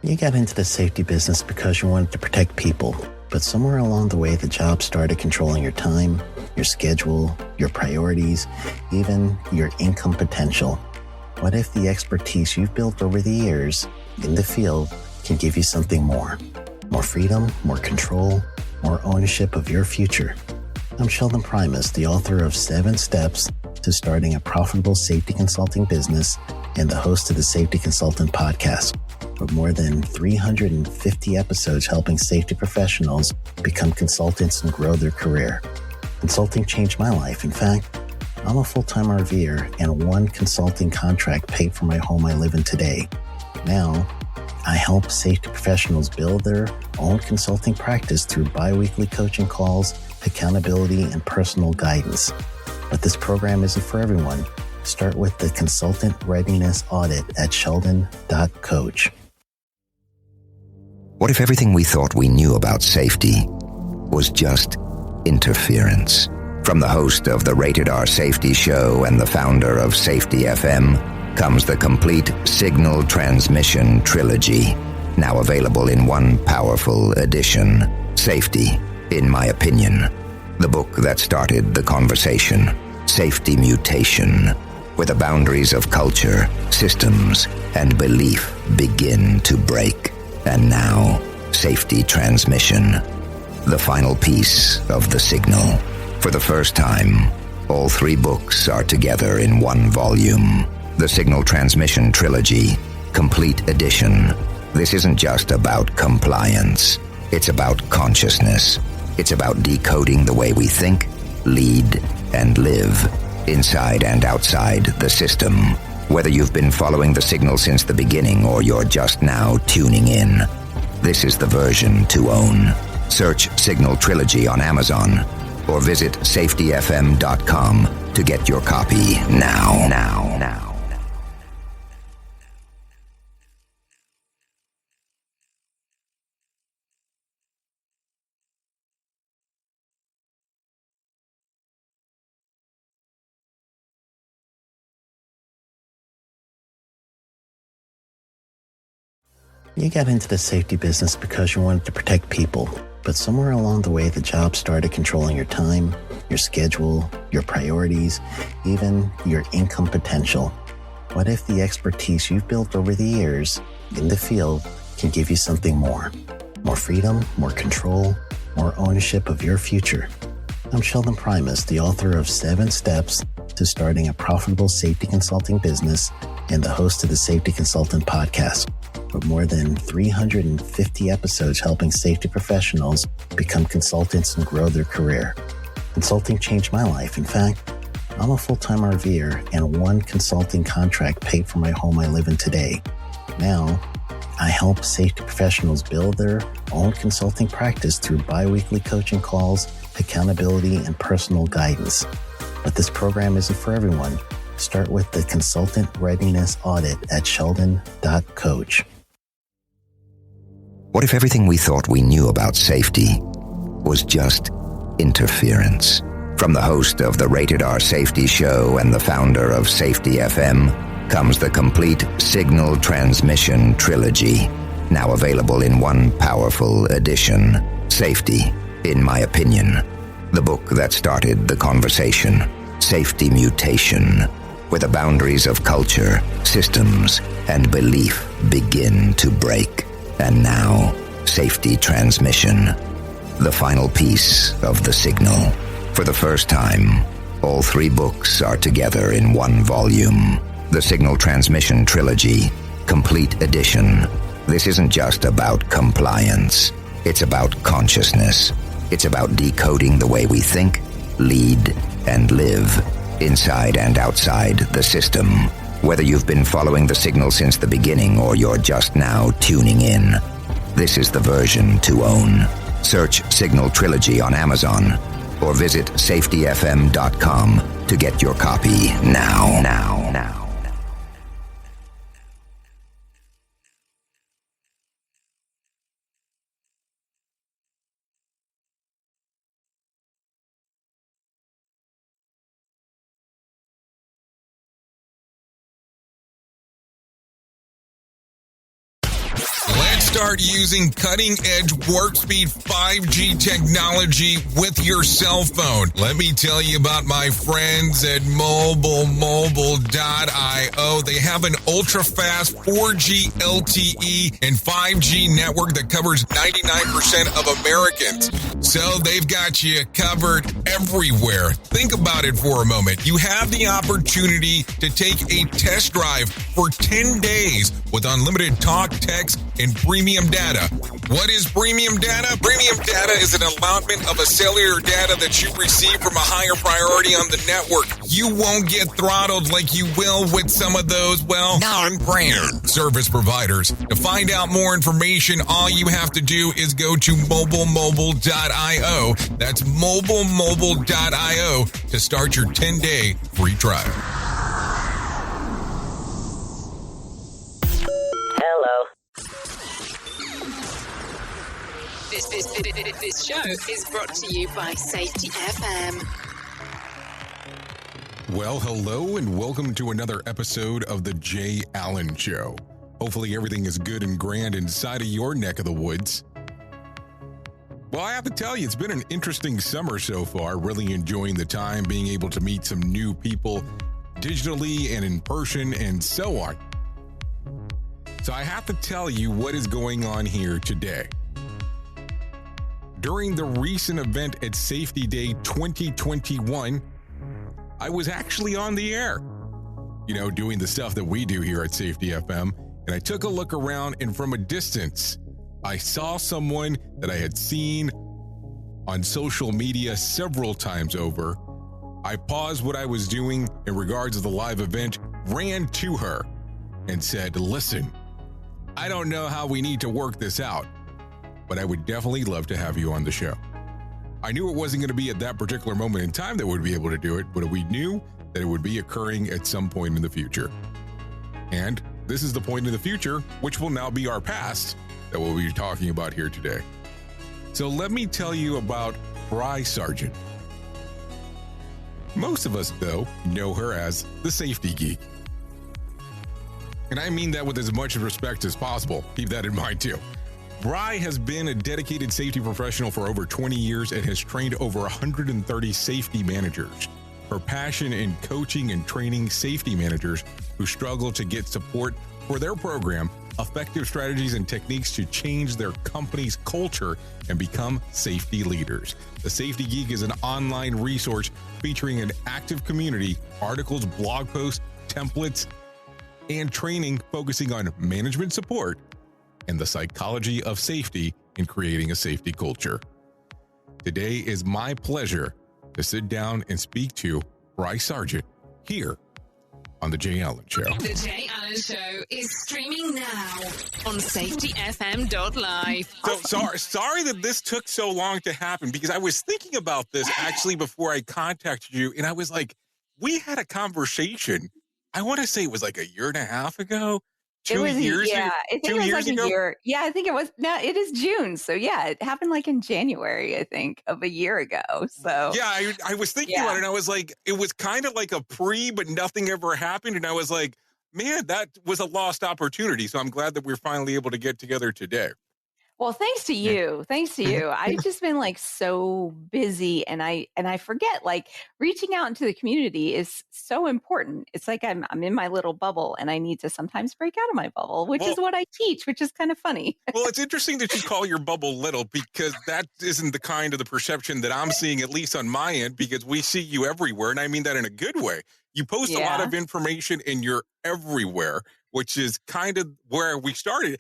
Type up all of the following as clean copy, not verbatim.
You got into the safety business because you wanted to protect people, but somewhere along the way the job started controlling your time, your schedule, your priorities, even your income potential. What if the expertise you've built over the years in the field can give you something more? More freedom, more control, more ownership of your future. I'm Sheldon Primus, the author of 7 Steps to Starting a Profitable Safety Consulting Business and the host of the Safety Consultant Podcast, with more than 350 episodes helping safety professionals become consultants and grow their career. Consulting changed my life. In fact, I'm a full-time RVer, and one consulting contract paid for my home I live in today. Now, I help safety professionals build their own consulting practice through bi-weekly coaching calls, accountability, and personal guidance. But this program isn't for everyone. Start with the Consultant Readiness Audit at sheldon.coach. What if everything we thought we knew about safety was just interference? From the host of the Rated R Safety Show and the founder of Safety FM comes the complete signal transmission trilogy, now available in one powerful edition. Safety, in my opinion, the book that started the conversation. Safety Mutation, where the boundaries of culture, systems, and belief begin to break. And now, Safety Transmission, the final piece of the signal. For the first time, all 3 books are together in one volume. The Signal Transmission Trilogy, Complete Edition. This isn't just about compliance. It's about consciousness. It's about decoding the way we think, lead, and live, inside and outside the system. Whether you've been following the signal since the beginning or you're just now tuning in, this is the version to own. Search Signal Trilogy on Amazon or visit safetyfm.com to get your copy now. You got into the safety business because you wanted to protect people, but somewhere along the way the job started controlling your time, your schedule, your priorities, even your income potential. What if the expertise you've built over the years in the field can give you something more? More freedom, more control, more ownership of your future. I'm Sheldon Primus, the author of 7 Steps to Starting a Profitable Safety Consulting Business and the host of the Safety Consultant Podcast, with more than 350 episodes helping safety professionals become consultants and grow their career. Consulting changed my life. In fact, I'm a full-time RVer, and one consulting contract paid for my home I live in today. Now, I help safety professionals build their own consulting practice through bi-weekly coaching calls, accountability, and personal guidance. But this program isn't for everyone. Start with the Consultant Readiness Audit at sheldon.coach. What if everything we thought we knew about safety was just interference? From the host of the Rated R Safety Show and the founder of Safety FM comes the complete signal transmission trilogy, now available in one powerful edition. Safety, in my opinion, the book that started the conversation. Safety Mutation, where the boundaries of culture, systems, and belief begin to break. And now, Safety Transmission, the final piece of the signal. For the first time, all 3 books are together in one volume. The Signal Transmission Trilogy, Complete Edition. This isn't just about compliance. It's about consciousness. It's about decoding the way we think, lead, and live, inside and outside the system. Whether you've been following the signal since the beginning or you're just now tuning in, this is the version to own. Search Signal Trilogy on Amazon or visit safetyfm.com to get your copy now. Let's start using cutting-edge warp speed 5G technology with your cell phone. Let me tell you about my friends at mobilemobile.io. They have an ultra-fast 4G LTE and 5G network that covers 99% of Americans. So they've got you covered everywhere. Think about it for a moment. You have the opportunity to take a test drive for 10 days with unlimited talk, text, and premium data. What is premium data? Premium data is an allotment of a cellular data that you receive from a higher priority on the network. You won't get throttled like you will with some of those, non-brand service providers. To find out more information, all you have to do is go to mobilemobile.io. That's mobilemobile.io to start your 10-day free trial. This show is brought to you by Safety FM. Well, hello and welcome to another episode of The Jay Allen Show. Hopefully everything is good and grand inside of your neck of the woods. Well, I have to tell you, it's been an interesting summer so far. Really enjoying the time, being able to meet some new people digitally and in person and so on. So I have to tell you what is going on here today. During the recent event at Safety Day 2021, I was actually on the air, doing the stuff that we do here at Safety FM. And I took a look around, and from a distance, I saw someone that I had seen on social media several times over. I paused what I was doing in regards to the live event, ran to her, and said, "Listen, I don't know how we need to work this out, but I would definitely love to have you on the show." I knew it wasn't going to be at that particular moment in time that we'd be able to do it, but we knew that it would be occurring at some point in the future. And this is the point in the future, which will now be our past, that we'll be talking about here today. So let me tell you about Brye Sargent. Most of us, though, know her as the Safety Geek. And I mean that with as much respect as possible. Keep that in mind, too. Brye has been a dedicated safety professional for over 20 years and has trained over 130 safety managers. Her passion in coaching and training safety managers who struggle to get support for their program, effective strategies and techniques to change their company's culture and become safety leaders. The Safety Geek is an online resource featuring an active community, articles, blog posts, templates, and training focusing on management support and the psychology of safety in creating a safety culture. Today is my pleasure to sit down and speak to Brye Sargent here on The Jay Allen Show. The Jay Allen Show is streaming now on safetyfm.live. So sorry that this took so long to happen, because I was thinking about this actually before I contacted you, and I was like, we had a conversation, I want to say it was like a year and a half ago. 2 years ago? I think it was like a year. Yeah, I think it was. No, it is June. So yeah, it happened like in January, I think, of a year ago. So yeah, I was thinking about it, and I was like, it was kind of like a but nothing ever happened. And I was like, man, that was a lost opportunity. So I'm glad that we're finally able to get together today. Well, thanks to you. Thanks to you. I've just been like so busy, and I forget, like, reaching out into the community is so important. It's like I'm in my little bubble, and I need to sometimes break out of my bubble, which is what I teach, which is kind of funny. Well, it's interesting that you call your bubble little, because that isn't the kind of the perception that I'm seeing, at least on my end, because we see you everywhere, and I mean that in a good way. You post a lot of information, and you're everywhere, which is kind of where we started.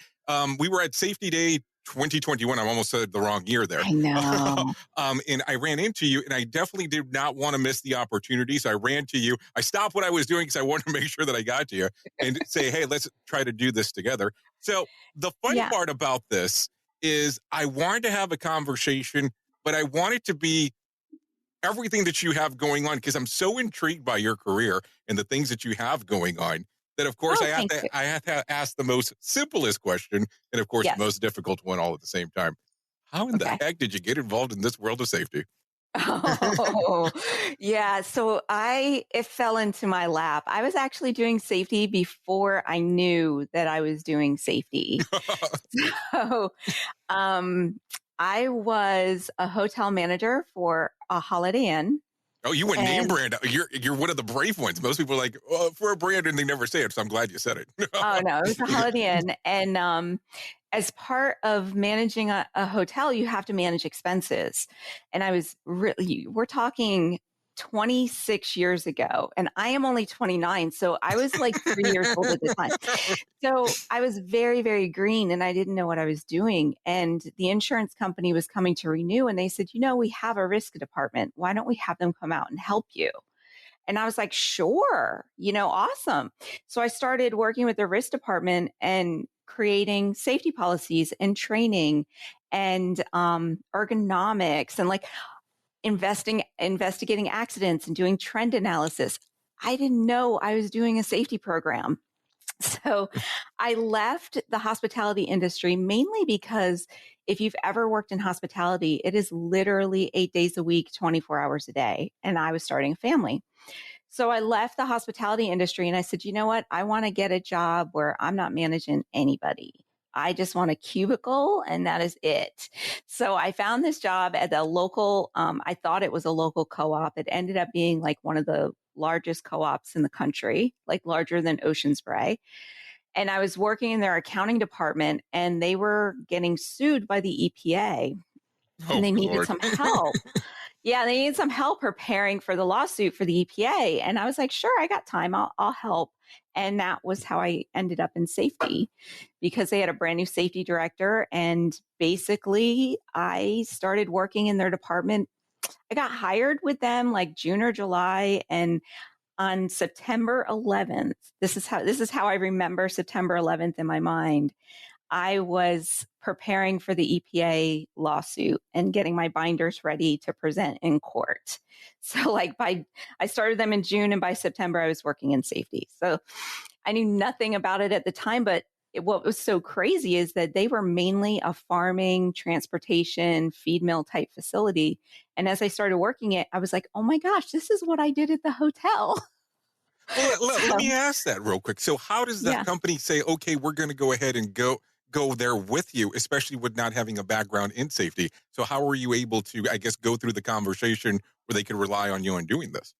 We were at Safety Day 2021. I almost said the wrong year there. I know. And I ran into you, and I definitely did not want to miss the opportunity. So I ran to you. I stopped what I was doing because I wanted to make sure that I got to you and say, hey, let's try to do this together. So the fun part about this is I wanted to have a conversation, but I want it to be everything that you have going on, because I'm so intrigued by your career and the things that you have going on, that, of course, I have to ask the most simplest question, and, of course, the most difficult one all at the same time. How in the heck did you get involved in this world of safety? Oh, yeah. So it fell into my lap. I was actually doing safety before I knew that I was doing safety. So, um, I was a hotel manager for a Holiday Inn. Oh, you went name And brand. You're one of the brave ones. Most people are like, oh, for a brand, and they never say it. So I'm glad you said it. oh no, it was a Holiday Inn. And as part of managing a hotel, you have to manage expenses. And we're talking 26 years ago, and I am only 29. So I was like 3 years old at the time. So I was very, very green and I didn't know what I was doing. And the insurance company was coming to renew and they said, we have a risk department. Why don't we have them come out and help you? And I was like, sure, awesome. So I started working with the risk department and creating safety policies and training and ergonomics and like investigating accidents and doing trend analysis. I didn't know I was doing a safety program. So I left the hospitality industry mainly because if you've ever worked in hospitality, it is literally 8 days a week, 24 hours a day. And I was starting a family. So I left the hospitality industry and I said, you know what? I want to get a job where I'm not managing anybody. I just want a cubicle and that is it. So I found this job at the local, I thought it was a local co-op. It ended up being like one of the largest co-ops in the country, like larger than Ocean's Brye. And I was working in their accounting department and they were getting sued by the EPA and they needed some help. Yeah, they needed some help preparing for the lawsuit for the EPA. And I was like, sure, I got time. I'll help. And that was how I ended up in safety because they had a brand new safety director. And basically, I started working in their department. I got hired with them like June or July. And on September 11th, this is how I remember September 11th in my mind. I was preparing for the EPA lawsuit and getting my binders ready to present in court. So I started them in June and by September I was working in safety. So I knew nothing about it at the time, but what was so crazy is that they were mainly a farming, transportation, feed mill type facility. And as I started working it, I was like, oh my gosh, this is what I did at the hotel. Well, let me ask that real quick. So how does that company say, okay, we're going to go ahead and go there with you, especially with not having a background in safety? So how were you able to, I guess, go through the conversation where they could rely on you on doing this?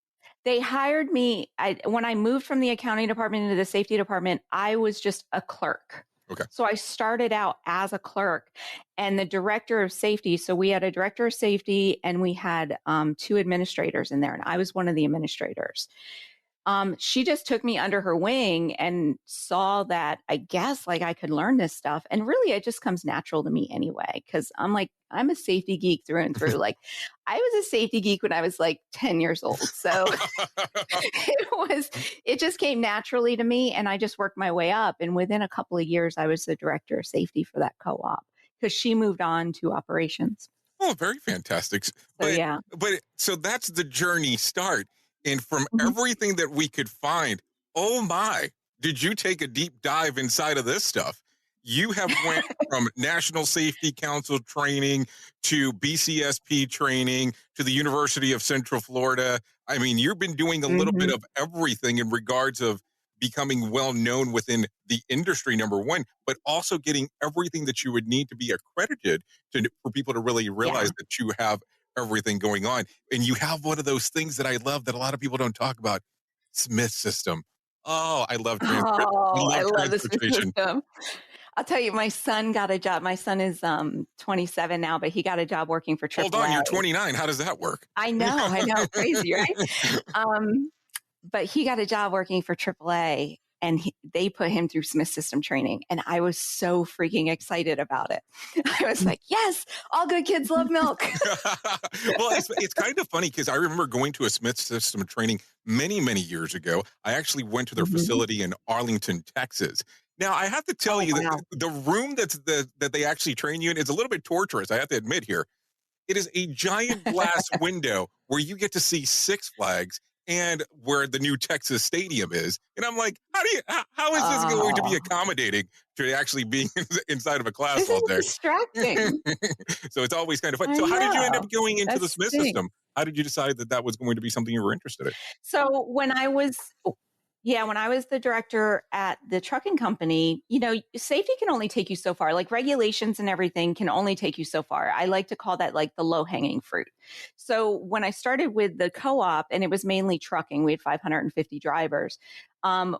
They hired me. When I moved from the accounting department into the safety department, I was just a clerk. Okay. So I started out as a clerk and the director of safety. So we had a director of safety and we had 2 administrators in there. And I was one of the administrators. She just took me under her wing and saw that I guess like I could learn this stuff. And really it just comes natural to me anyway, because I'm a safety geek through and through. Like I was a safety geek when I was like 10 years old. So it just came naturally to me and I just worked my way up. And within a couple of years, I was the director of safety for that co-op because she moved on to operations. Oh, very fantastic. But so that's the journey start. And from everything that we could find, oh my, did you take a deep dive inside of this stuff? You have went from National Safety Council training to BCSP training to the University of Central Florida. I mean, you've been doing a little bit of everything in regards of becoming well known within the industry, number one, but also getting everything that you would need to be accredited for people to really realize that you have everything going on. And you have one of those things that I love that a lot of people don't talk about, Smith system. Oh, I love transportation. I love the Smith system. I'll tell you, my son got a job. My son is 27 now, but he got a job working for AAA. Hold on, you're 29. How does that work? I know. Crazy, right? But he got a job working for AAA and they put him through Smith system training. And I was so freaking excited about it. I was like, yes, all good kids love milk. Well, it's kind of funny because I remember going to a Smith system training many, many years ago. I actually went to their facility in Arlington, Texas. Now, I have to tell you that the room that they actually train you in is a little bit torturous, I have to admit here. It is a giant glass window where you get to see Six Flags and where the new Texas Stadium is. And I'm like, how is this going to be accommodating to actually being inside of a class This all is day? distracting. So it's always kind of fun. I So how did you end know. up going into the That's Smith the thing. system? How did you decide that was going to be something you were interested in? So when I was the director at the trucking company, safety can only take you so far. Like regulations and everything can only take you so far. I like to call that like the low hanging fruit. So when I started with the co-op, and it was mainly trucking, we had 550 drivers.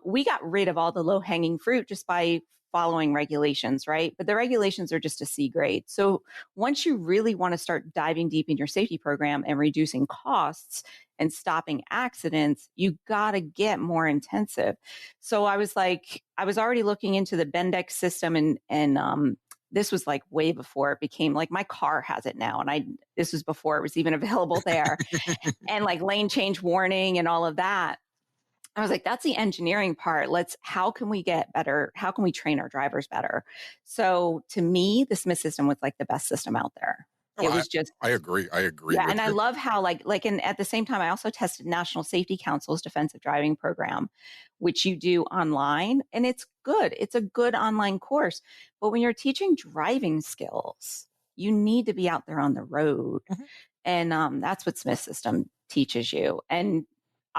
We got rid of all the low hanging fruit just by following regulations, right? But the regulations are just a C grade. So once you really want to start diving deep in your safety program and reducing costs and stopping accidents, you got to get more intensive. So I was already looking into the Bendix system, and this was like way before it became like my car has it now. And this was before it was even available there, and like lane change warning and all of that. I was like, that's the engineering part. How can we get better? How can we train our drivers better? So to me, the Smith system was like the best system out there. It was just, I agree. I agree. yeah. With And you. I love how and at the same time, I also tested National Safety Council's defensive driving program, which you do online, and it's good. It's a good online course. But when you're teaching driving skills, you need to be out there on the road. Mm-hmm. And that's what Smith system teaches you. And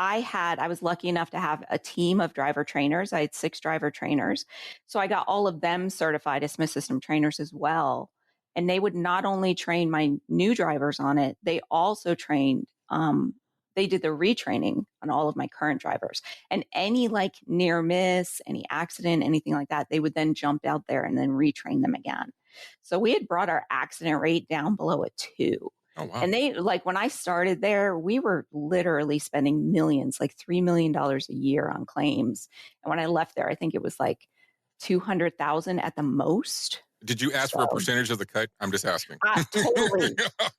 I was lucky enough to have a team of driver trainers. I had 6 driver trainers. So I got all of them certified as Smith system trainers as well. And they would not only train my new drivers on it, they also trained, they did the retraining on all of my current drivers. And any like near miss, any accident, anything like that, they would then jump out there and then retrain them again. So we had brought our accident rate down below a 2. Oh, wow. And they, like, when I started there, we were literally spending millions, like $3 million a year on claims. And when I left there, I think it was like 200,000 at the most. Did you ask for a percentage of the cut? I'm just asking. Totally.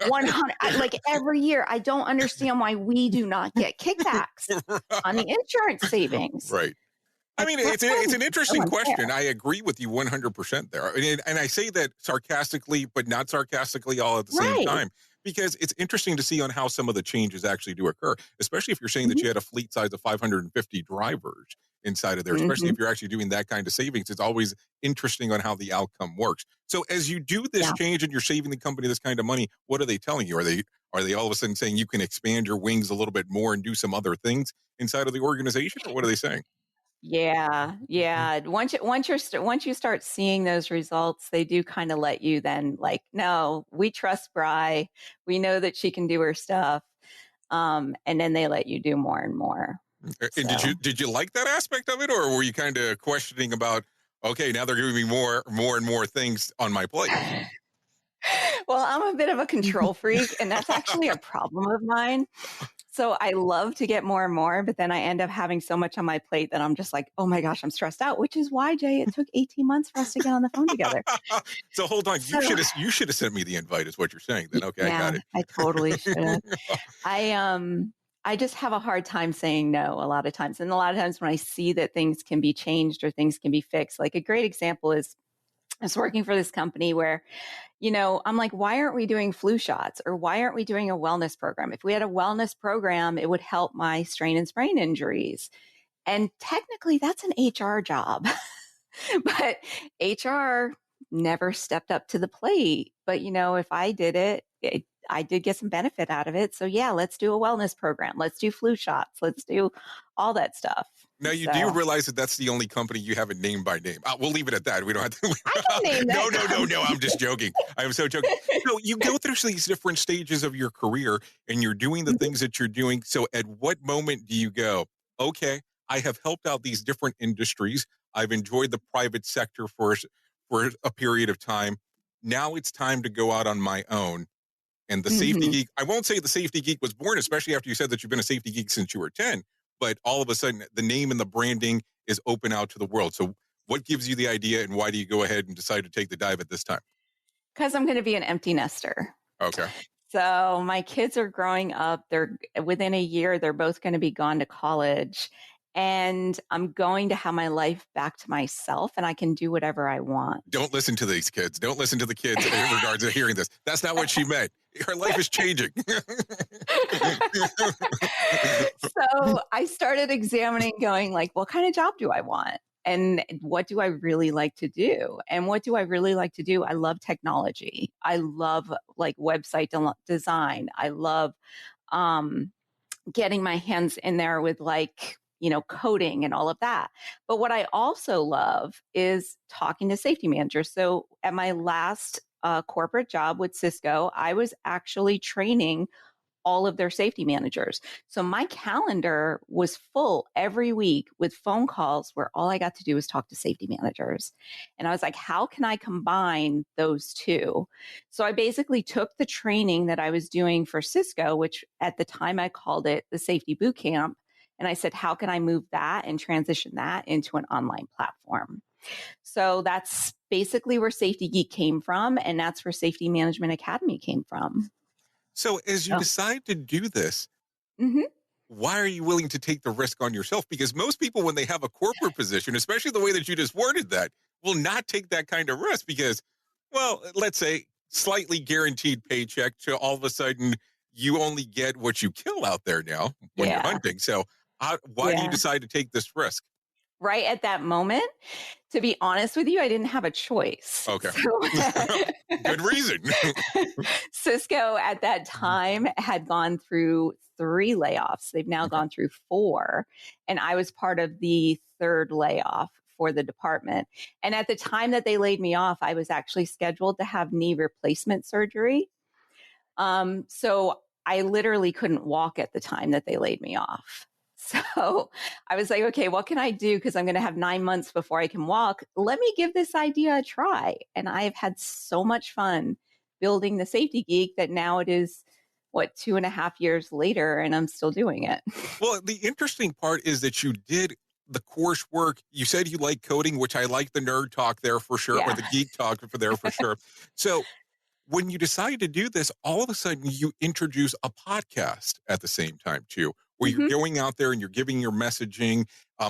100. Like every year, I don't understand why we do not get kickbacks on the insurance savings. Right. I mean, it's an interesting question. I agree with you 100% there. And I say that sarcastically, but not sarcastically all at the same time, because it's interesting to see on how some of the changes actually do occur, especially if you're saying that you had a fleet size of 550 drivers inside of there, especially if you're actually doing that kind of savings. It's always interesting on how the outcome works. So as you do this change and you're saving the company this kind of money, what are they telling you? Are they all of a sudden saying you can expand your wings a little bit more and do some other things inside of the organization, or what are they saying? Yeah. Once you start seeing those results, they do kind of let you then like, no, we trust Brye. We know that she can do her stuff. And then they let you do more and more. And so. did you like that aspect of it, or were you kind of questioning about, okay, now they're giving me more and more things on my plate? Well, I'm a bit of a control freak, and that's actually a problem of mine. So I love to get more and more, but then I end up having so much on my plate that I'm just like, oh my gosh, I'm stressed out, which is why, Jay, it took 18 months for us to get on the phone together. So hold on. You should have sent me the invite is what you're saying then. Okay, yeah, I got it. I totally should have. I just have a hard time saying no a lot of times. And a lot of times when I see that things can be changed or things can be fixed, like a great example is I was working for this company where, I'm like, why aren't we doing flu shots, or why aren't we doing a wellness program? If we had a wellness program, it would help my strain and sprain injuries. And technically that's an HR job, but HR never stepped up to the plate. But, if I did it, I did get some benefit out of it. So yeah, let's do a wellness program. Let's do flu shots. Let's do all that stuff. Now, you do realize that that's the only company you haven't named by name. We'll leave it at that. We don't have to. I can name that. No. I'm just joking. I am so joking. So you go through these different stages of your career and you're doing the things that you're doing. So at what moment do you go, okay, I have helped out these different industries. I've enjoyed the private sector for a period of time. Now it's time to go out on my own. And the Safety Geek, I won't say the Safety Geek was born, especially after you said that you've been a Safety Geek since you were 10, but all of a sudden the name and the branding is open out to the world. So what gives you the idea, and why do you go ahead and decide to take the dive at this time? Because I'm going to be an empty nester. Okay. So my kids are growing up. They're within a year, they're both going to be gone to college. And I'm going to have my life back to myself, and I can do whatever I want. Don't listen to these kids. Don't listen to the kids in regards to hearing this. That's not what she meant. Her life is changing. So I started examining, going like, what kind of job do I want? And what do I really like to do? And what do I really like to do? I love technology. I love like website design. I love getting my hands in there with like, coding and all of that. But what I also love is talking to safety managers. So at my last corporate job with Cisco, I was actually training all of their safety managers. So my calendar was full every week with phone calls where all I got to do was talk to safety managers. And I was like, how can I combine those two? So I basically took the training that I was doing for Cisco, which at the time I called it the Safety Boot Camp. And I said, how can I move that and transition that into an online platform? So that's basically where Safety Geek came from. And that's where Safety Management Academy came from. So as you decide to do this, why are you willing to take the risk on yourself? Because most people, when they have a corporate position, especially the way that you just worded that, will not take that kind of risk because, well, let's say slightly guaranteed paycheck to all of a sudden you only get what you kill out there now when you're hunting. So why do you decide to take this risk? Right at that moment, to be honest with you, I didn't have a choice. Okay. So, good reason. Cisco at that time had gone through 3 layoffs. They've now gone through 4. And I was part of the 3rd layoff for the department. And at the time that they laid me off, I was actually scheduled to have knee replacement surgery. So I literally couldn't walk at the time that they laid me off. So I was like, okay, what can I do? Because I'm going to have 9 months before I can walk. Let me give this idea a try. And I've had so much fun building the Safety Geek that now it is, 2.5 years later, and I'm still doing it. Well, the interesting part is that you did the coursework. You said you like coding, which I like the nerd talk there for sure, or the geek talk for there for sure. So when you decide to do this, all of a sudden you introduce a podcast at the same time too, where you're going out there and you're giving your messaging.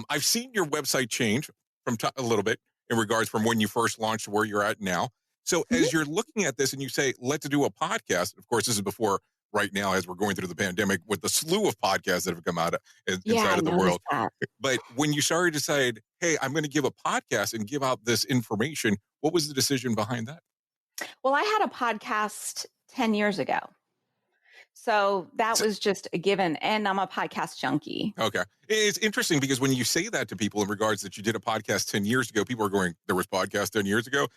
I've seen your website change from a little bit in regards from when you first launched to where you're at now. So as you're looking at this and you say, let's do a podcast, of course, this is before right now, as we're going through the pandemic with the slew of podcasts that have come out inside of the world. But when you started to decide, hey, I'm going to give a podcast and give out this information, what was the decision behind that? Well, I had a podcast 10 years ago. So that was just a given. And I'm a podcast junkie. Okay. It's interesting because when you say that to people in regards that you did a podcast 10 years ago, people are going, there was podcast 10 years ago.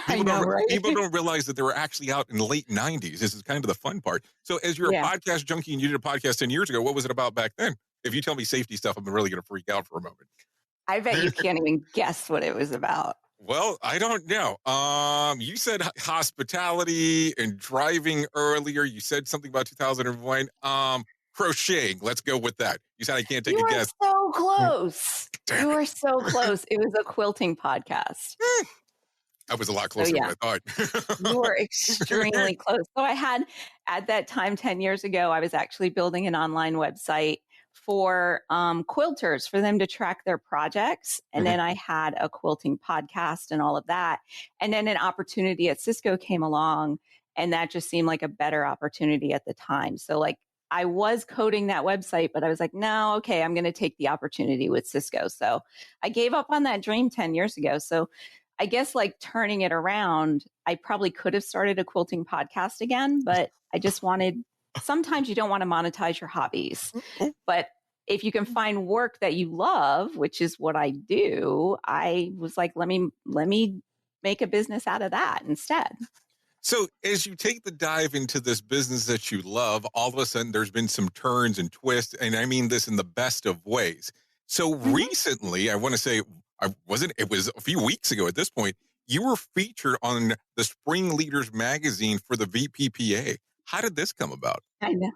People don't realize that they were actually out in the late 90s. This is kind of the fun part. So as you're a podcast junkie and you did a podcast 10 years ago, what was it about back then? If you tell me safety stuff, I'm really going to freak out for a moment. I bet you can't even guess what it was about. Well, I don't know. You said hospitality and driving earlier. You said something about 2001. Crocheting. Let's go with that. You said I can't take a guess. You were so close. You were so close. It was a quilting podcast. I was a lot closer than I thought. You were extremely close. So I had, at that time, 10 years ago, I was actually building an online website for quilters, for them to track their projects. And then I had a quilting podcast and all of that. And then an opportunity at Cisco came along, and that just seemed like a better opportunity at the time. So like I was coding that website, but I was like, no, okay, I'm going to take the opportunity with Cisco. So I gave up on that dream 10 years ago. So I guess like turning it around, I probably could have started a quilting podcast again, but I just wanted, sometimes you don't want to monetize your hobbies, but if you can find work that you love, which is what I do, I was like, let me make a business out of that instead. So as you take the dive into this business that you love, all of a sudden there's been some turns and twists, and I mean this in the best of ways. So recently, I want to say, it was a few weeks ago at this point, you were featured on the Spring Leaders magazine for the VPPA. How did this come about? I know.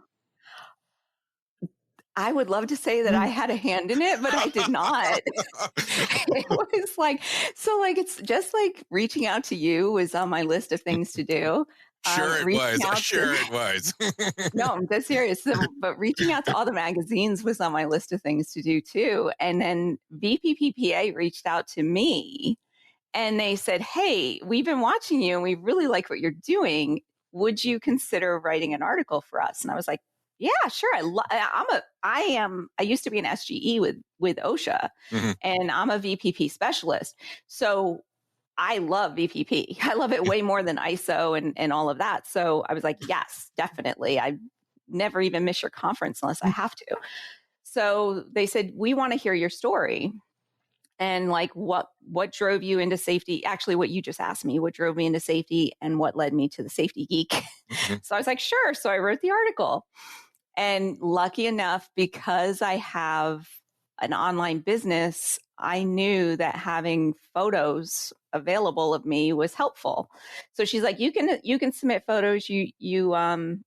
I would love to say that I had a hand in it, but I did not. It was like, so like, it's just like reaching out to you was on my list of things to do. Sure it was. No, I'm dead serious. But reaching out to all the magazines was on my list of things to do too. And then VPPPA reached out to me and they said, hey, we've been watching you and we really like what you're doing. would you consider writing an article for us? And I was like, yeah, sure. I used to be an SGE with OSHA, and I'm a VPP specialist. So I love VPP. I love it way more than ISO and all of that. So I was like, yes, definitely. I never even miss your conference unless I have to. So they said, we want to hear your story. And like, what drove you into safety? Actually, what you just asked me, what drove me into safety and what led me to the Safety Geek. So I was like, sure. So I wrote the article. And lucky enough, because I have an online business, I knew that having photos available of me was helpful. So she's like, you can submit photos you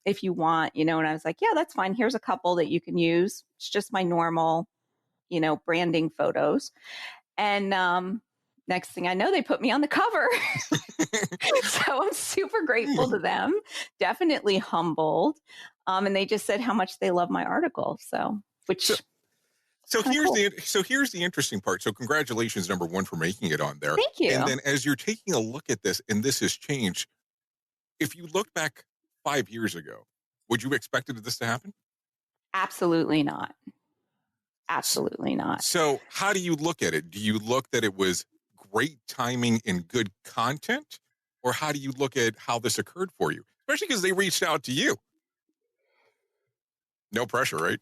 if you want, and I was like, yeah, that's fine. Here's a couple that you can use. It's just my normal, branding photos. And next thing I know, they put me on the cover. So I'm super grateful to them, definitely humbled. And they just said how much they love my article. So here's the interesting part. So congratulations, number one, for making it on there. Thank you. And then as you're taking a look at this, and this has changed, if you look back 5 years ago, would you have expected this to happen? Absolutely not. Absolutely not. So how do you look at it? Do you look that it was great timing and good content? Or how do you look at how this occurred for you? Especially because they reached out to you. No pressure, right?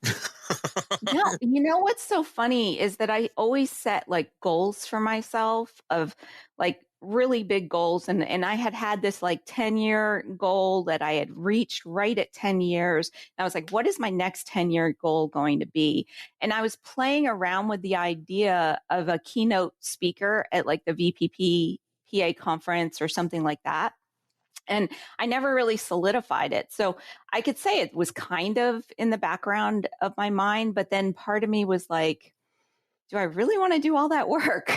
No, what's so funny is that I always set like goals for myself of like really big goals. And I had this like 10-year goal that I had reached right at 10 years. And I was like, what is my next 10-year goal going to be? And I was playing around with the idea of a keynote speaker at like the VPP PA conference or something like that. And I never really solidified it. So I could say it was kind of in the background of my mind, but then part of me was like, do I really want to do all that work?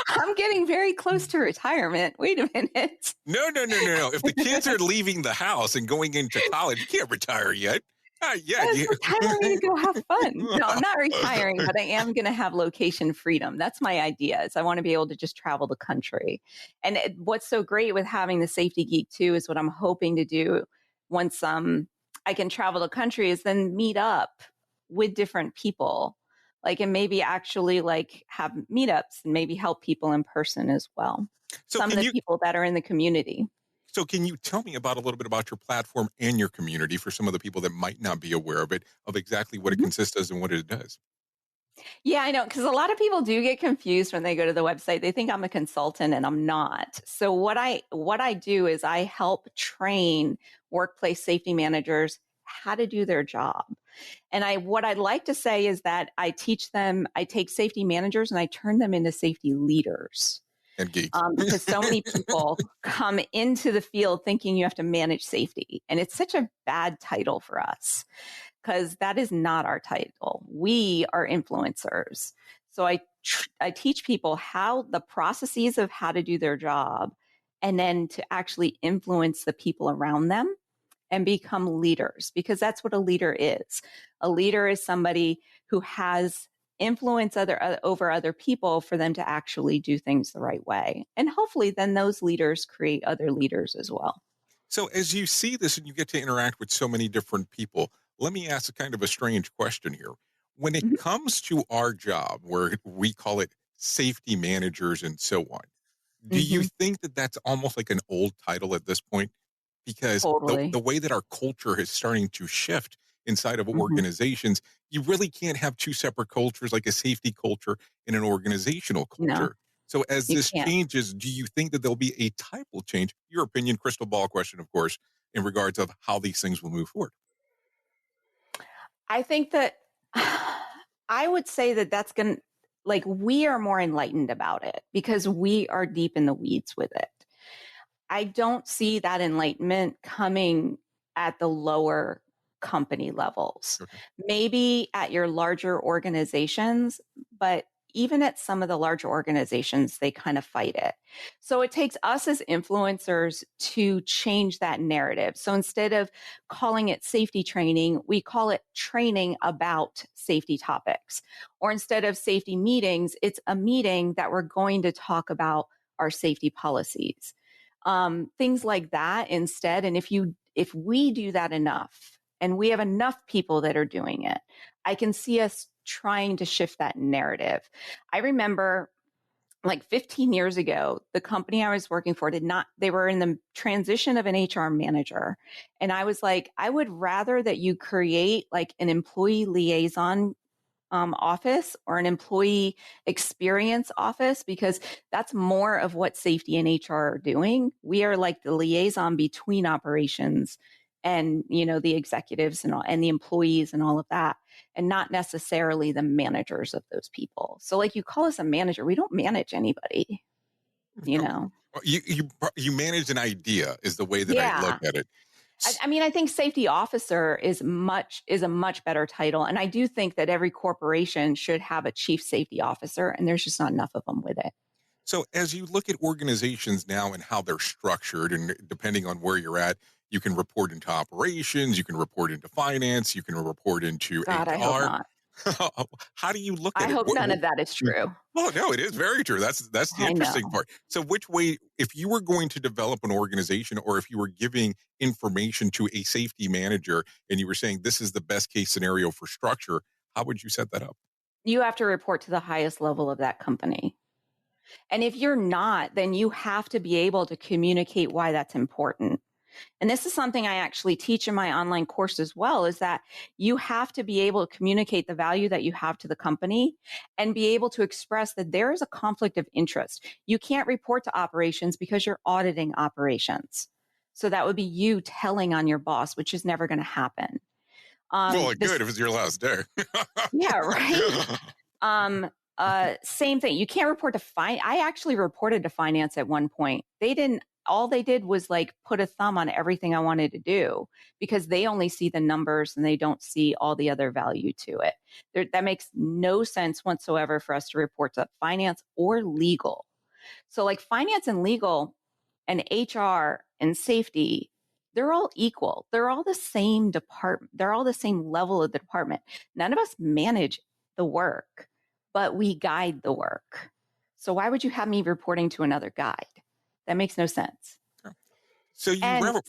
I'm getting very close to retirement. Wait a minute. No. If the kids are leaving the house and going into college, you can't retire yet. It's time for me to go have fun. No, I'm not retiring, but I am going to have location freedom. That's my idea. Is I want to be able to just travel the country. And what's so great with having the Safety Geek too is what I'm hoping to do once I can travel the country is then meet up with different people, like, and maybe actually like have meetups and maybe help people in person as well. So some of the people that are in the community. So can you tell me about a little bit about your platform and your community for some of the people that might not be aware of it, of exactly what it consists of and what it does? Yeah, I know, because a lot of people do get confused when they go to the website. They think I'm a consultant and I'm not. So what I do is I help train workplace safety managers how to do their job. And what I'd like to say is that I take safety managers and I turn them into safety leaders. And geeks. Because so many people come into the field thinking you have to manage safety. And it's such a bad title for us because that is not our title. We are influencers. So I teach people how the processes of how to do their job and then to actually influence the people around them and become leaders, because that's what a leader is. A leader is somebody who has influence over other people for them to actually do things the right way. And hopefully then those leaders create other leaders as well. So as you see this and you get to interact with so many different people, let me ask a kind of a strange question here. When it comes to our job, where we call it safety managers and so on, do you think that that's almost like an old title at this point? Because the way that our culture is starting to shift inside of organizations, you really can't have two separate cultures, like a safety culture and an organizational culture. No, so as this changes, do you think that there'll be a title change? Your opinion, crystal ball question, of course, in regards of how these things will move forward. I think that I would say that that's going to, like, we are more enlightened about it because we are deep in the weeds with it. I don't see that enlightenment coming at the lower company levels, maybe at your larger organizations, but even at some of the larger organizations, they kind of fight it. So it takes us as influencers to change that narrative. So instead of calling it safety training, we call it training about safety topics. Or instead of safety meetings, it's a meeting that we're going to talk about our safety policies. things like that instead. And if we do that enough, and we have enough people that are doing it, I can see us trying to shift that narrative. I remember like 15 years ago, the company I was working for they were in the transition of an HR manager. And I was like, I would rather that you create like an employee liaison office or an employee experience office, because that's more of what safety and HR are doing. We are like the liaison between operations and, the executives and the employees and all of that, and not necessarily the managers of those people. So like, you call us a manager, we don't manage anybody, You manage an idea is the way that I look at it. I think safety officer is a much better title. And I do think that every corporation should have a chief safety officer, and there's just not enough of them with it. So as you look at organizations now and how they're structured, and depending on where you're at, you can report into operations, you can report into finance, you can report into God, HR. I hope not. How do you look at it? I hope none of that is true. Well, no, it is very true. That's the interesting part. So which way, if you were going to develop an organization, or if you were giving information to a safety manager and you were saying this is the best case scenario for structure, how would you set that up? You have to report to the highest level of that company. And if you're not, then you have to be able to communicate why that's important. And this is something I actually teach in my online course as well, is that you have to be able to communicate the value that you have to the company and be able to express that there is a conflict of interest. You can't report to operations because you're auditing operations. So that would be you telling on your boss, which is never going to happen. Good if it's your last day. Yeah, right. Same thing. You can't report to I actually reported to finance at one point. All they did was like put a thumb on everything I wanted to do, because they only see the numbers and they don't see all the other value to it. That makes no sense whatsoever for us to report to finance or legal. So like finance and legal and HR and safety, they're all equal. They're all the same department. They're all the same level of the department. None of us manage the work, but we guide the work. So why would you have me reporting to another guide? That makes no sense. So oh,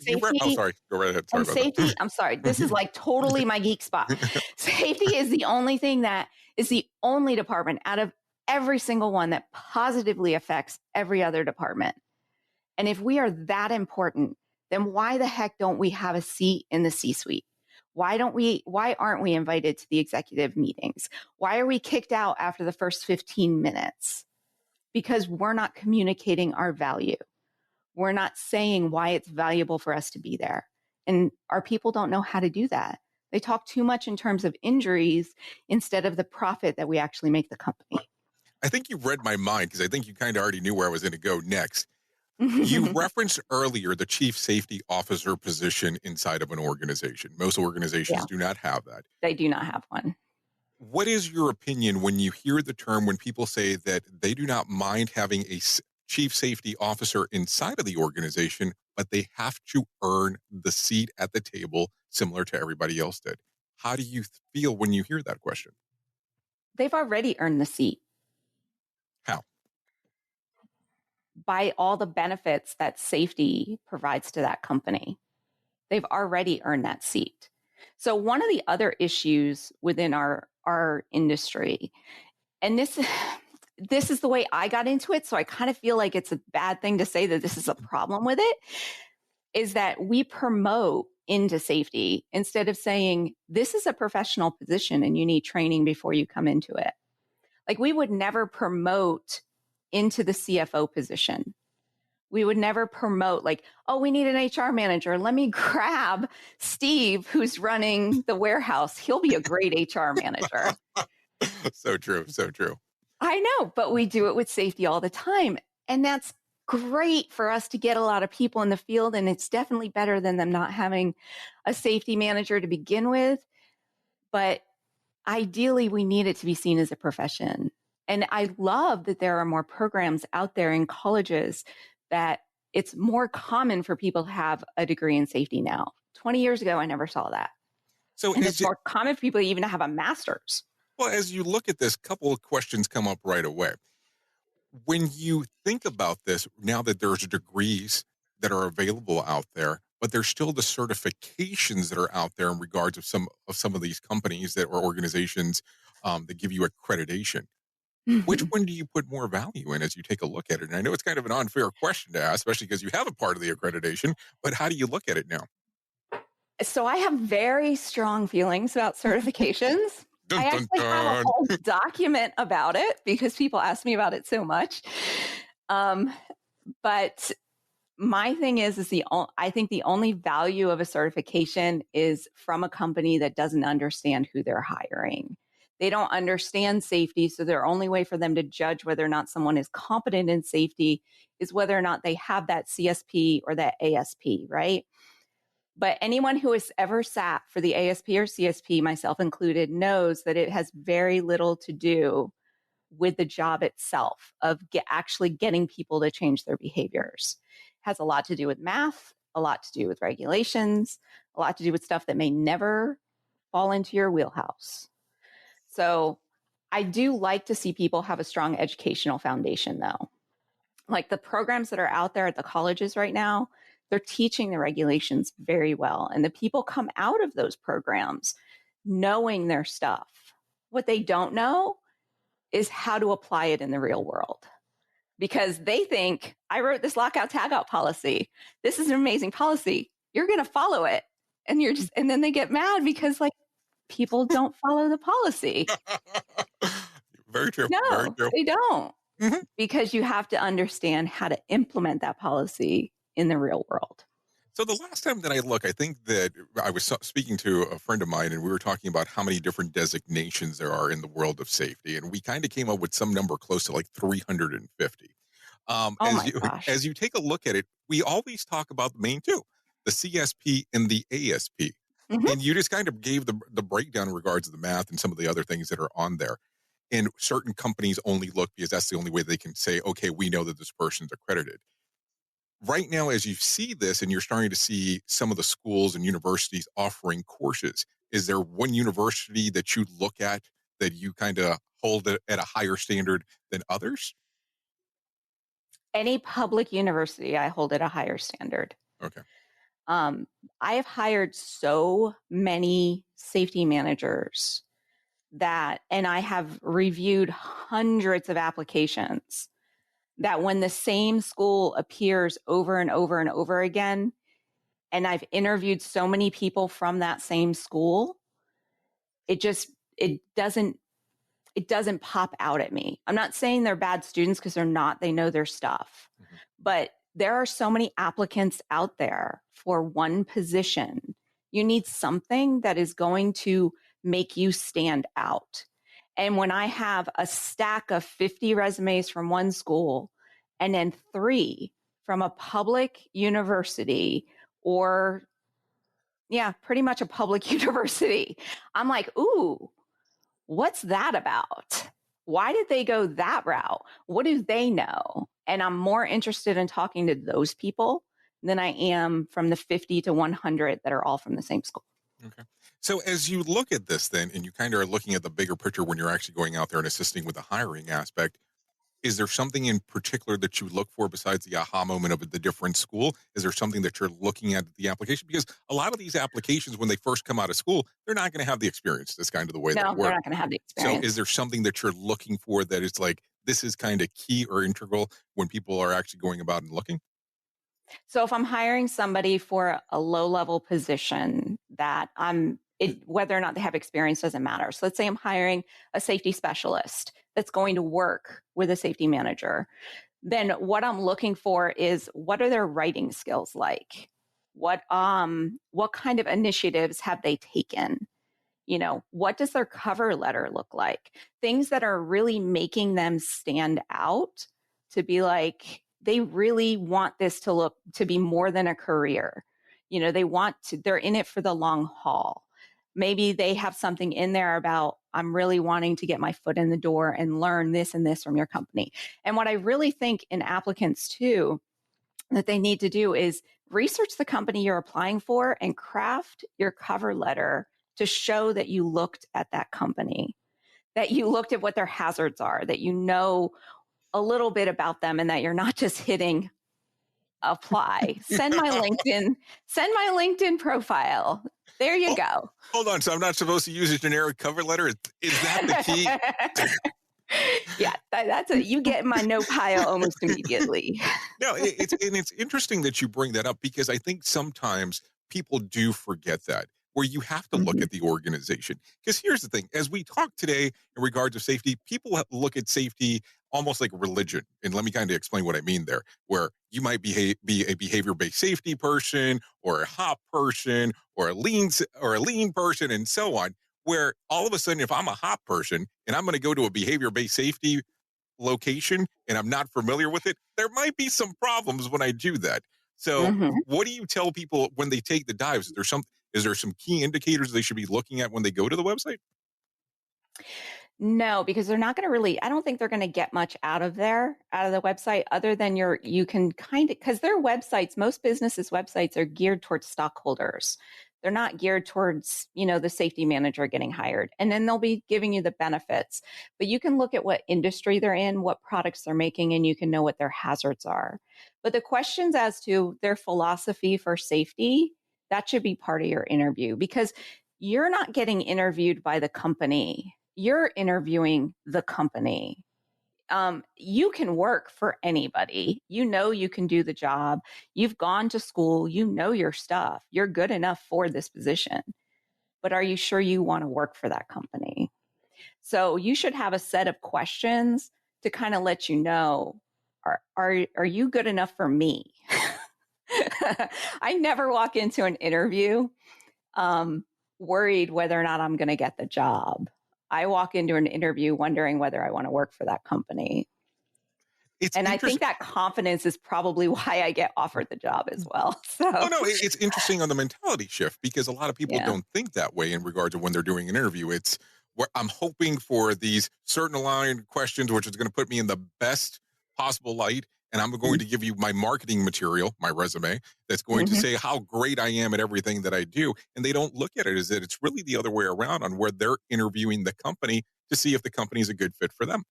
sorry. Go right ahead. Sorry about safety, that. I'm sorry. This is like totally my geek spot. Safety is the only thing that is the only department out of every single one that positively affects every other department. And if we are that important, then why the heck don't we have a seat in the C-suite? Why aren't we invited to the executive meetings? Why are we kicked out after the first 15 minutes? Because we're not communicating our value. We're not saying why it's valuable for us to be there. And our people don't know how to do that. They talk too much in terms of injuries instead of the profit that we actually make the company. I think you read my mind, because I think you kind of already knew where I was going to go next. You referenced earlier the chief safety officer position inside of an organization. Most organizations do not have that. They do not have one. What is your opinion when you hear the term, when people say that they do not mind having a chief safety officer inside of the organization, but they have to earn the seat at the table similar to everybody else did? How do you feel when you hear that question? They've already earned the seat. How? By all the benefits that safety provides to that company. They've already earned that seat. So one of the other issues within our industry, and this is the way I got into it, so I kind of feel like it's a bad thing to say that this is a problem with it, is that we promote into safety instead of saying, this is a professional position and you need training before you come into it. Like, we would never promote into the CFO position. We would never promote like, oh, we need an HR manager. Let me grab Steve, who's running the warehouse. He'll be a great HR manager. So true. So true. I know, but we do it with safety all the time. And that's great for us to get a lot of people in the field. And it's definitely better than them not having a safety manager to begin with. But ideally, we need it to be seen as a profession. And I love that there are more programs out there in colleges that it's more common for people to have a degree in safety now. 20 years ago, I never saw that. So it's more common for people to even have a master's. Well, as you look at this, a couple of questions come up right away. When you think about this, now that there's degrees that are available out there, but there's still the certifications that are out there in regards of some of these companies that or organizations that give you accreditation. Which one do you put more value in as you take a look at it? And I know it's kind of an unfair question to ask, especially because you have a part of the accreditation, but how do you look at it now? So I have very strong feelings about certifications. Dun, I dun, actually have a dun. whole document about it because people ask me about it so much. But my thing is I think the only value of a certification is from a company that doesn't understand who they're hiring. They don't understand safety, so their only way for them to judge whether or not someone is competent in safety is whether or not they have that CSP or that ASP, right? But anyone who has ever sat for the ASP or CSP, myself included, knows that it has very little to do with the job itself of actually getting people to change their behaviors. It has a lot to do with math, a lot to do with regulations, a lot to do with stuff that may never fall into your wheelhouse. So I do like to see people have a strong educational foundation, though. Like the programs that are out there at the colleges right now, they're teaching the regulations very well. And the people come out of those programs knowing their stuff. What they don't know is how to apply it in the real world. Because they think, I wrote this lockout tagout policy. This is an amazing policy. You're going to follow it. And then they get mad because like people don't follow the policy. Very true. No, Very true. they don't. Mhm. Because you have to understand how to implement that policy in the real world. So the last time that I look, I think that I was speaking to a friend of mine, and we were talking about how many different designations there are in the world of safety, and we kind of came up with some number close to like 350. Oh As my you gosh. as you take a look at it, we always talk about the main two, the CSP and the ASP, Mhm. and you just kind of gave the breakdown in regards to the math and some of the other things that are on there. And certain companies only look because that's the only way they can say, okay, we know that this person's accredited. Right now, as you see this and you're starting to see some of the schools and universities offering courses, is there one university that you look at that you kind of hold it at a higher standard than others? Any public university, I hold at a higher standard. Okay. I have hired so many safety managers and I have reviewed hundreds of applications that when the same school appears over and over and over again, and I've interviewed so many people from that same school, it doesn't pop out at me. I'm not saying they're bad students because they're not. They know their stuff. Mhm. But there are so many applicants out there for one position. You need something that is going to make you stand out. And when I have a stack of 50 resumes from one school and then 3 from a public university or, yeah, pretty much a public university, I'm like, ooh, what's that about? Why did they go that route? What do they know? And I'm more interested in talking to those people than I am from the 50 to 100 that are all from the same school. Okay. So as you look at this then, and you kind of are looking at the bigger picture when you're actually going out there and assisting with the hiring aspect, is there something in particular that you look for besides the aha moment of the different school? Is there something that you're looking at the application? Because a lot of these applications, when they first come out of school, they're not going to have the experience. That's kind of the way No, they they're work. not going to have the So experience. is there something that you're looking for that is like, this is kind of key or integral when people are actually going about and looking? So if I'm hiring somebody for a low-level position that whether or not they have experience doesn't matter. So let's say I'm hiring a safety specialist that's going to work with a safety manager. Then what I'm looking for is what are their writing skills like? What kind of initiatives have they taken? You know, what does their cover letter look like? Things that are really making them stand out to be like, they really want this to be more than a career. You know, they're in it for the long haul. Maybe they have something in there about, I'm really wanting to get my foot in the door and learn this and this from your company. And what I really think in applicants too, that they need to do is research the company you're applying for and craft your cover letter to show that you looked at that company, that you looked at what their hazards are, that you know a little bit about them, and that you're not just hitting apply. Send my LinkedIn profile. There you go. Hold on. So I'm not supposed to use a generic cover letter? Is that the key? Yeah, that's it. You get in my no pile almost immediately. No, it's interesting that you bring that up, because I think sometimes people do forget that, where you have to look at the organization. Because here's the thing, as we talk today in regards to safety, people look at safety almost like religion. And let me kind of explain what I mean there, where you might be a behavior-based safety person, or a hop person, or a lean person, and so on, where all of a sudden, if I'm a hop person and I'm going to go to a behavior-based safety location and I'm not familiar with it, there might be some problems when I do that. So what do you tell people when they take the dives? Is there some key indicators they should be looking at when they go to the website? No, because they're not going to really, I don't think they're going to get much out of the website, other than you can kind of, because their websites, most businesses' websites are geared towards stockholders. They're not geared towards, the safety manager getting hired. And then they'll be giving you the benefits. But you can look at what industry they're in, what products they're making, and you can know what their hazards are. But the questions as to their philosophy for safety, that should be part of your interview, because you're not getting interviewed by the company. You're interviewing the company. You can work for anybody. You can do the job. You've gone to school. You know your stuff. You're good enough for this position. But are you sure you want to work for that company? So you should have a set of questions to kind of let you know, are you good enough for me? I never walk into an interview worried whether or not I'm going to get the job. I walk into an interview wondering whether I want to work for that company. And I think that confidence is probably why I get offered the job as well. So, it's interesting on the mentality shift, because a lot of people don't think that way in regards to when they're doing an interview. It's where I'm hoping for these certain aligned questions, which is going to put me in the best possible light. And I'm going to give you my marketing material, my resume, that's going to say how great I am at everything that I do. And they don't look at it as that it's really the other way around, on where they're interviewing the company to see if the company is a good fit for them.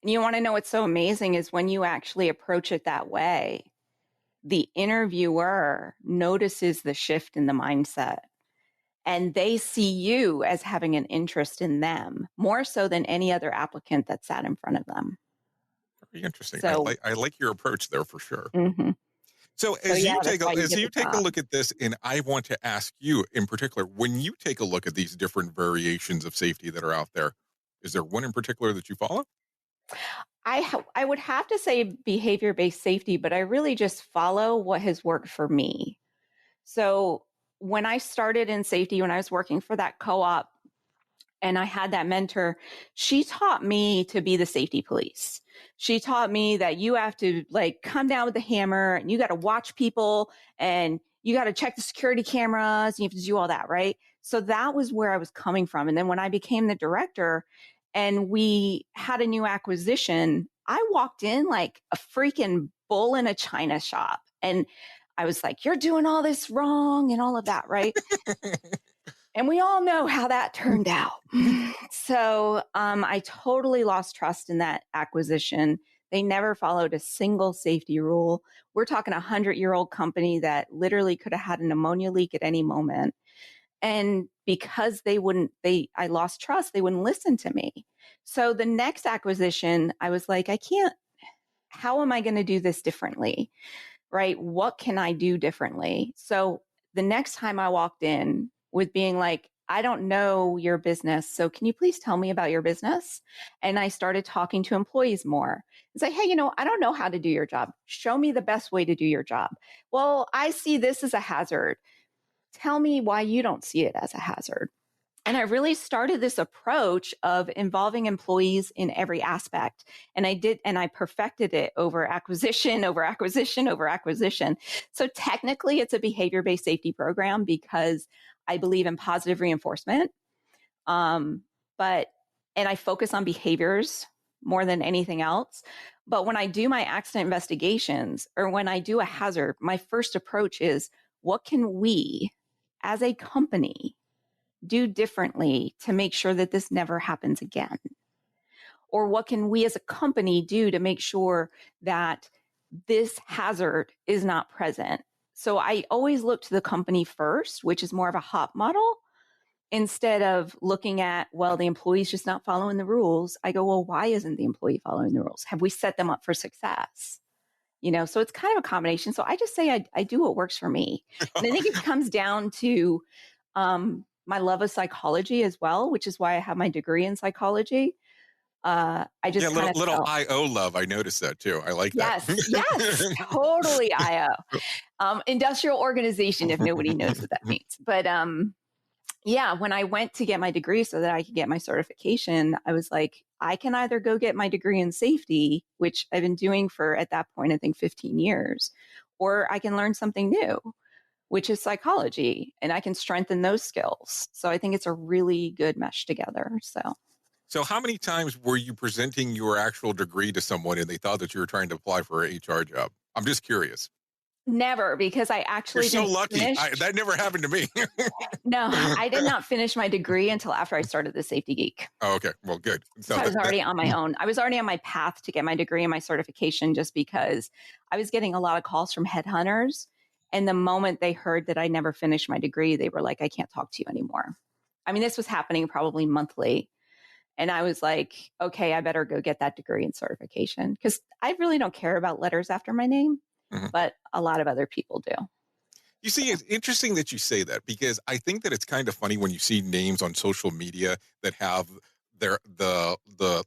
And you want to know what's so amazing is when you actually approach it that way, the interviewer notices the shift in the mindset, and they see you as having an interest in them more so than any other applicant that sat in front of them. Very interesting. So, I like your approach there for sure. Mm-hmm. So as you take a look at this, and I want to ask you in particular, when you take a look at these different variations of safety that are out there, is there one in particular that you follow? I would have to say behavior-based safety, but I really just follow what has worked for me. So when I started in safety, when I was working for that co-op and I had that mentor, she taught me to be the safety police. She taught me that you have to come down with the hammer and you got to watch people and you got to check the security cameras and you have to do all that, right? So that was where I was coming from. And then when I became the director and we had a new acquisition, I walked in like a freaking bull in a china shop. And I was like, you're doing all this wrong and all of that, right? And we all know how that turned out. So I totally lost trust in that acquisition. They never followed a single safety rule. We're talking 100-year-old company that literally could have had an ammonia leak at any moment. And because I lost trust, they wouldn't listen to me. So the next acquisition, I was like, how am I going to do this differently? Right? What can I do differently? So the next time I walked in with being like, I don't know your business, so can you please tell me about your business? And I started talking to employees more. It's like, hey, I don't know how to do your job. Show me the best way to do your job. Well, I see this as a hazard. Tell me why you don't see it as a hazard. And I really started this approach of involving employees in every aspect. And I perfected it over acquisition, over acquisition, over acquisition. So technically it's a behavior-based safety program because I believe in positive reinforcement. And I focus on behaviors more than anything else. But when I do my accident investigations or when I do a hazard, my first approach is, what can we as a company do differently to make sure that this never happens again? Or what can we as a company do to make sure that this hazard is not present. So I always look to the company first, which is more of a HOP model, instead of looking at, well, the employee's just not following the rules. I go, well, why isn't the employee following the rules? Have we set them up for success? So it's kind of a combination. So I just say I do what works for me. And I think it comes down to my love of psychology as well, which is why I have my degree in psychology. I just little IO love. I noticed that too. I like that. Yes, totally IO. Industrial organization, if nobody knows what that means. But when I went to get my degree so that I could get my certification, I was like, I can either go get my degree in safety, which I've been doing for, at that point, I think 15 years, or I can learn something new, which is psychology, and I can strengthen those skills. So I think it's a really good mesh together. So how many times were you presenting your actual degree to someone and they thought that you were trying to apply for an HR job? I'm just curious. Never, because I actually You're so lucky. That never happened to me. No, I did not finish my degree until after I started the Safety Geek. Oh, okay. Well, good. So I was already on my own. I was already on my path to get my degree and my certification, just because I was getting a lot of calls from headhunters. And the moment they heard that I never finished my degree, they were like, I can't talk to you anymore. I mean, this was happening probably monthly. And I was like, okay, I better go get that degree and certification, because I really don't care about letters after my name, but a lot of other people do. You see, it's interesting that you say that, because I think that it's kind of funny when you see names on social media that have the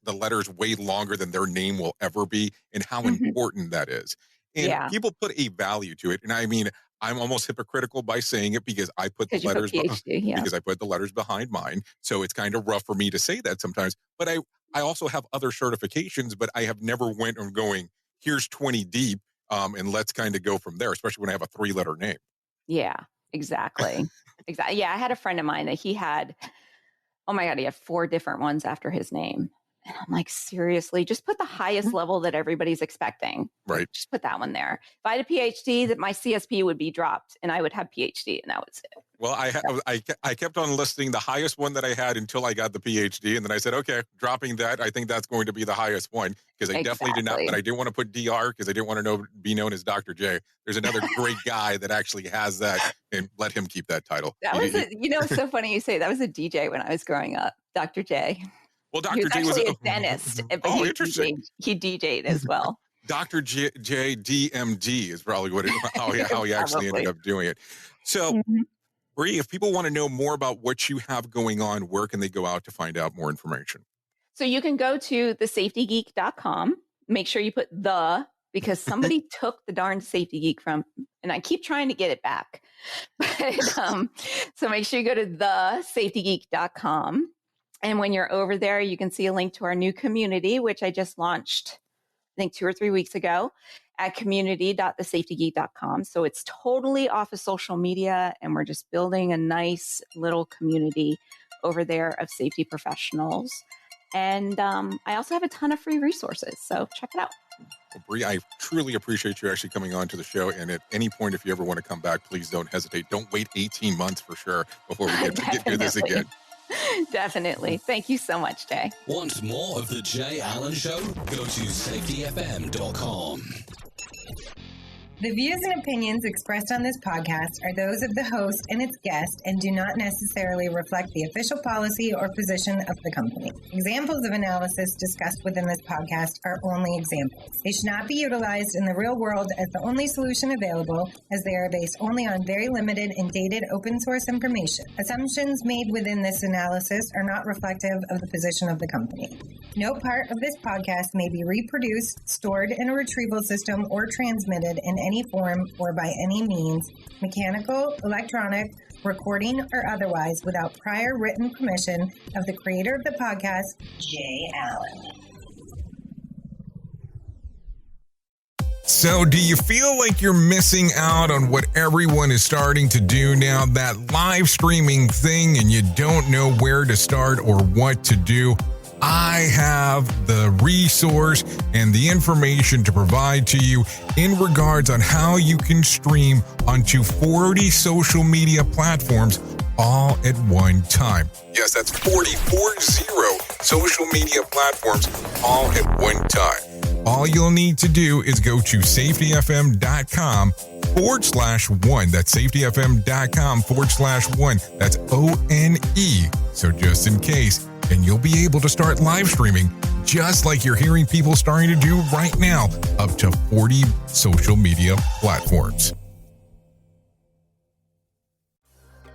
letters way longer than their name will ever be, and how important that is. And people put a value to it. And I mean, I'm almost hypocritical by saying it, because I put the letters because I put the letters behind mine. So it's kind of rough for me to say that sometimes. But I also have other certifications, but I have never went on going, here's 20 deep, and let's kind of go from there, especially when I have a 3-letter name. Yeah, exactly. Exactly. Yeah, I had a friend of mine that he had 4 different ones after his name. And I'm like, seriously, just put the highest level that everybody's expecting. Right. Just put that one there. If I had a PhD, that my CSP would be dropped and I would have PhD, and that was it. Well, I kept on listing the highest one that I had until I got the PhD. And then I said, okay, dropping that, I think that's going to be the highest one, because I definitely did not, but I didn't want to put DR because I didn't want to be known as Dr. J. There's another great guy that actually has that, and let him keep that title. That was it's so funny you say that was a DJ when I was growing up, Dr. J. Well, Dr. J was a dentist, but interesting. He DJ'd as well. Dr. J DMD is probably how he actually ended up doing it. So, Brye, if people want to know more about what you have going on, where can they go out to find out more information? So you can go to thesafetygeek.com. Make sure you put because somebody took the darn Safety Geek from, and I keep trying to get it back. But, so make sure you go to thesafetygeek.com. And when you're over there, you can see a link to our new community, which I just launched, I think 2 or 3 weeks ago, at community.thesafetygeek.com. So it's totally off of social media, and we're just building a nice little community over there of safety professionals. And I also have a ton of free resources, so check it out. Well, Brye, I truly appreciate you actually coming on to the show. And at any point, if you ever want to come back, please don't hesitate. Don't wait 18 months for sure before we get to do this again. Definitely. Thank you so much, Jay. Want more of The Jay Allen Show? Go to safetyfm.com. The views and opinions expressed on this podcast are those of the host and its guest and do not necessarily reflect the official policy or position of the company. Examples of analysis discussed within this podcast are only examples. They should not be utilized in the real world as the only solution available, as they are based only on very limited and dated open source information. Assumptions made within this analysis are not reflective of the position of the company. No part of this podcast may be reproduced, stored in a retrieval system, or transmitted in any form or by any means, mechanical, electronic, recording, or otherwise, without prior written permission of the creator of the podcast, Jay Allen. So do you feel like you're missing out on what everyone is starting to do now, that live streaming thing, and you don't know where to start or what to do? I have the resource and the information to provide to you in regards on how you can stream onto 40 social media platforms all at one time. Yes, that's 40 social media platforms all at one time. All you'll need to do is go to safetyfm.com/one. That's safetyfm.com/one. That's ONE. So just in case, and you'll be able to start live streaming just like you're hearing people starting to do right now, up to 40 social media platforms.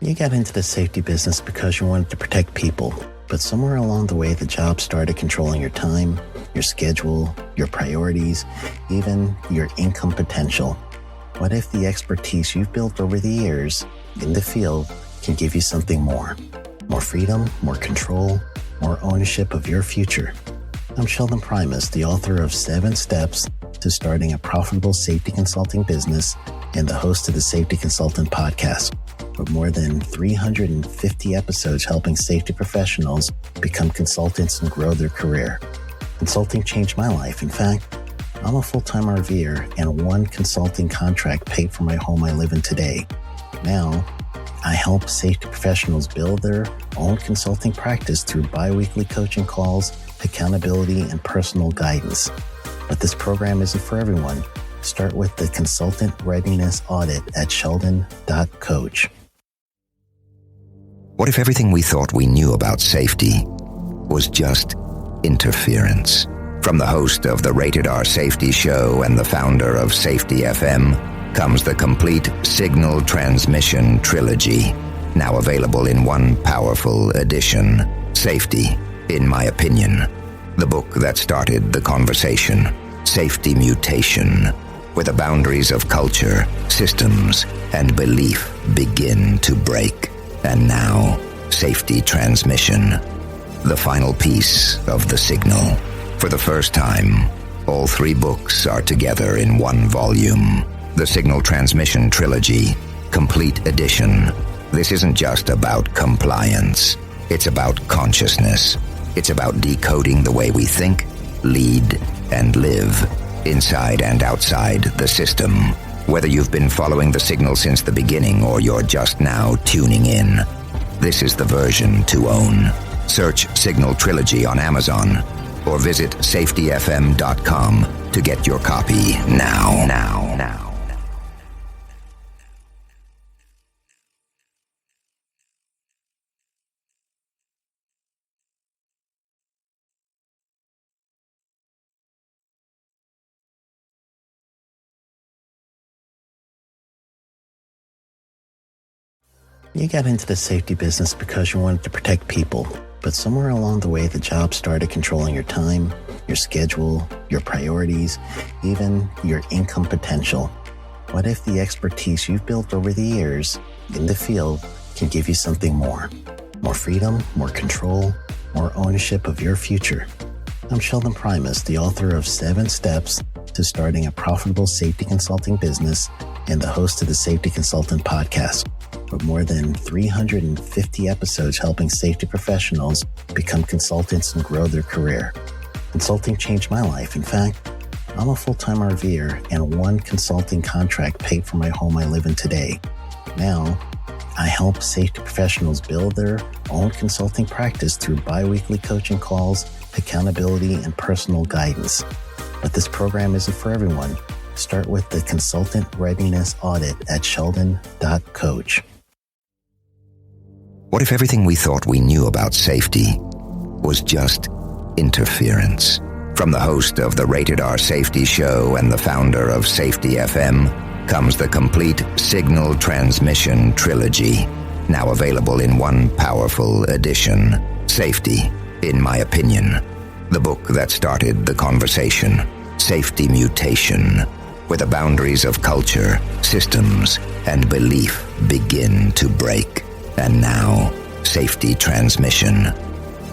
You got into the safety business because you wanted to protect people, but somewhere along the way, the job started controlling your time, your schedule, your priorities, even your income potential. What if the expertise you've built over the years in the field can give you something more? More freedom, more control, more ownership of your future. I'm Sheldon Primus, the author of 7 Steps to Starting a Profitable Safety Consulting Business and the host of the Safety Consultant Podcast, with more than 350 episodes helping safety professionals become consultants and grow their career. Consulting changed my life. In fact, I'm a full-time RVer, and one consulting contract paid for my home I live in today. Now, I help safety professionals build their own consulting practice through bi-weekly coaching calls, accountability, and personal guidance. But this program isn't for everyone. Start with the Consultant Readiness Audit at sheldon.coach. What if everything we thought we knew about safety was just interference? From the host of the Rated R Safety Show and the founder of Safety FM comes the complete Signal Transmission Trilogy, now available in one powerful edition. Safety, in my opinion, the book that started the conversation. Safety Mutation, where the boundaries of culture, systems, and belief begin to break. And now, Safety Transmission, the final piece of the signal. For the first time, all 3 books are together in one volume. The Signal Transmission Trilogy, Complete Edition. This isn't just about compliance. It's about consciousness. It's about decoding the way we think, lead, and live, inside and outside the system. Whether you've been following the signal since the beginning or you're just now tuning in, this is the version to own. Search Signal Trilogy on Amazon or visit safetyfm.com to get your copy now. You got into the safety business because you wanted to protect people, but somewhere along the way, the job started controlling your time, your schedule, your priorities, even your income potential. What if the expertise you've built over the years in the field can give you something more? More freedom, more control, more ownership of your future. I'm Sheldon Primus, the author of 7 Steps to Starting a Profitable Safety Consulting Business and the host of the Safety Consultant Podcast, with more than 350 episodes helping safety professionals become consultants and grow their career. Consulting changed my life. In fact, I'm a full-time RVer, and one consulting contract paid for my home I live in today. Now, I help safety professionals build their own consulting practice through bi-weekly coaching calls, accountability, and personal guidance. But this program isn't for everyone. Start with the Consultant Readiness Audit at sheldon.coach. What if everything we thought we knew about safety was just interference? From the host of the Rated R Safety Show and the founder of Safety FM comes the complete Signal Transmission Trilogy, now available in one powerful edition. Safety, in my opinion, the book that started the conversation. Safety Mutation, where the boundaries of culture, systems, and belief begin to break. And now, Safety Transmission,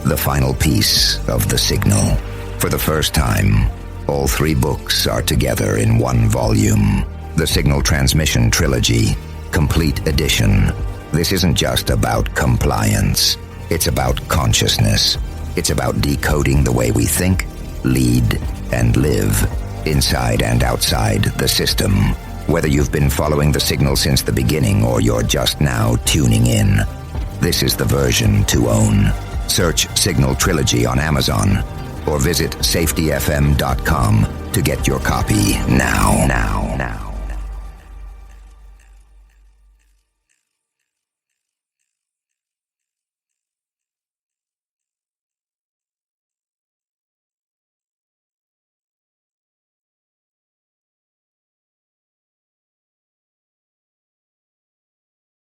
the final piece of the signal. For the first time, all 3 books are together in one volume. The Signal Transmission Trilogy, Complete Edition. This isn't just about compliance. It's about consciousness. It's about decoding the way we think, lead, and live, inside and outside the system. Whether you've been following the signal since the beginning or you're just now tuning in, this is the version to own. Search Signal Trilogy on Amazon or visit safetyfm.com to get your copy now.